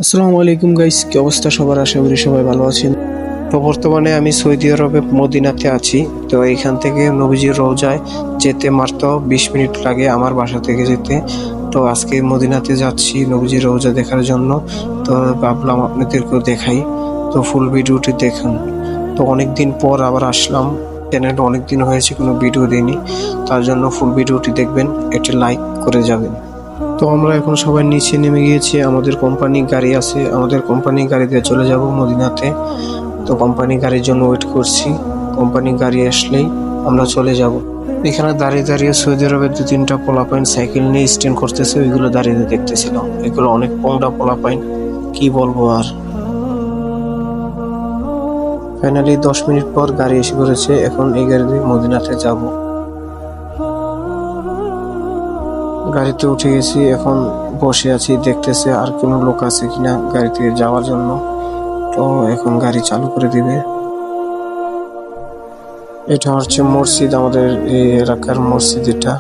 আসসালামু আলাইকুম গাইস, কি অবস্থা সবার? আশা করি সবাই ভালো আছেন। তো বর্তমানে আমি সৌদি আরবে মদিনাতে আছি। তো এইখান থেকে নবীজির রওজায় যেতে মাত্র 20 মিনিট লাগে আমার বাসা থেকে যেতে। তো আজকে মদিনাতে যাচ্ছি নবীজির রওজা দেখার জন্য। তো ভাবলাম আপনাদেরকেও দেখাই, তো ফুল ভিডিওটি দেখুন। তো অনেকদিন পর আবার আসলাম, চ্যানেলে অনেকদিন হয়েছে কোনো ভিডিও দিইনি, তার জন্য ফুল ভিডিওটি দেখবেন, একটি লাইক করে যাবেন। তো আমরা এখন সবাই নিচে নেমে গিয়েছি, আমাদের কোম্পানি গাড়ি আছে, আমাদের কোম্পানি গাড়িতে চলে যাব মদিনাতে। তো কোম্পানি গাড়ির জন্য ওয়েট করছি, কোম্পানি গাড়ি আসলেই আমরা চলে যাব। এখানে দাঁড়িয়ে দাঁড়িয়ে সৌদি আরবের 2-3টা পোলাপাইন সাইকেল নিয়ে স্ট্যান্ড করতেছে, ওইগুলো দাঁড়িয়ে দেখতেছিলাম। এগুলো অনেক পোংটা পোলাপাইন, কি বলবো আর। ফাইনালি 10 মিনিট পর গাড়ি এসে পড়েছে, এখন এই গাড়ি দিয়ে মদিনাতে যাব। গাড়িতে উঠে গেছি, এখন বসে আছি, দেখতেছে আর কোনো লোক আছে কিনা গাড়িতে যাওয়ার জন্য। তো এখন গাড়ি চালু করে দিবে। এটা হচ্ছে মসজিদ, আমাদের এই এলাকার মসজিদ এটা।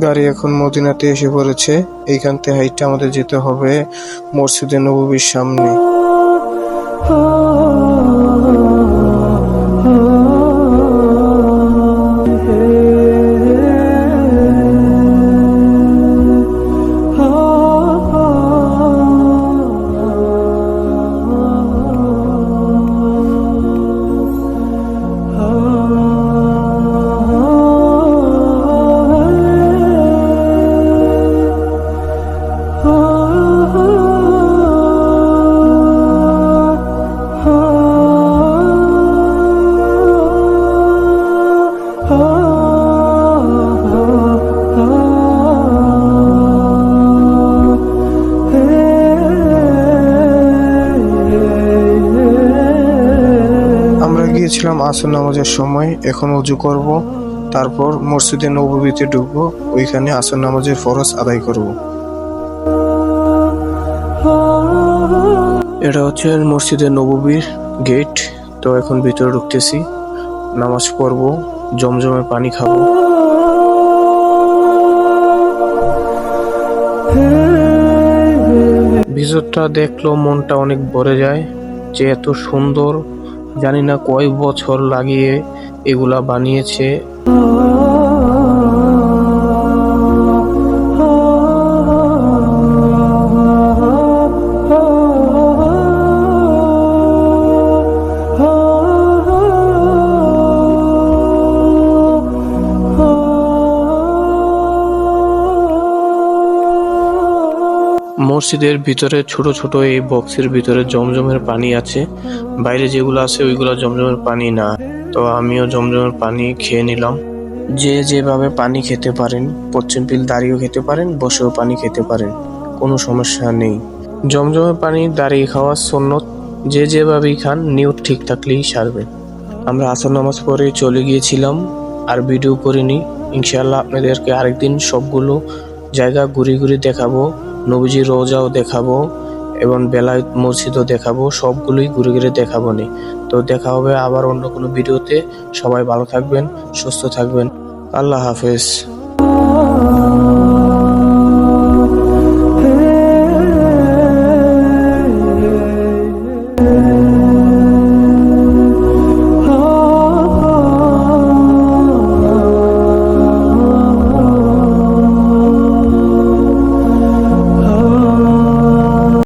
গাড়ি এখন মদিনাতে এসে পড়েছে। এইখান থেকে হাইটে আমাদের যেতে হবে মসজিদে নববীর সামনে। গিয়েছিলাম আসর নামাজের সময়, এখন ওযু করব, তারপর মসজিদে নববীতে ঢুকবো, ওইখানে আসর নামাজের ফরজ আদায় করব। এটা হচ্ছে মসজিদে নববীর গেট। তো এখন ভিতরে ঢুকতেছি, নামাজ পড়ব, জমজমের পানি খাবো। ভিতরটা দেখলো মনটা অনেক ভরে যায়, যে এত সুন্দর, জানি না কয় বছর লাগিয়ে এগুলা বানিয়েছে। মসজিদের ভিতরে ছোট ছোট এই বক্সের ভিতরে জমজমের পানি আছে, বাইরে যেগুলো আছে ওইগুলো জমজমের পানি না। তো আমিও জমজমের পানি খেয়ে নিলাম। যে যেভাবে পানি খেতে পারেন, পশ্চিম পিল দাঁড়িয়েও খেতে পারেন, বসেও পানি খেতে পারেন, কোনো সমস্যা নেই। জমজমের পানি দাঁড়িয়ে খাওয়া সুন্নত, যে যেভাবেই খান নিয়ত ঠিক থাকলেই সারবে। আমরা আসর নামাজ পরে চলে গিয়েছিলাম, আর ভিডিও করিনি। ইনশাআল্লাহ আপনাদেরকে আরেকদিন সবগুলো জায়গা ঘুরে ঘুরে দেখাবো, নবীজির রওজাও দেখাবো এবং বেলায়েত মসজিদও দেখাবো, সবগুলোই ঘুরে ঘুরে দেখাবো নি। তো দেখা হবে আবার অন্য কোনো ভিডিওতে। সবাই ভালো থাকবেন, সুস্থ থাকবেন, আল্লাহ হাফেজ।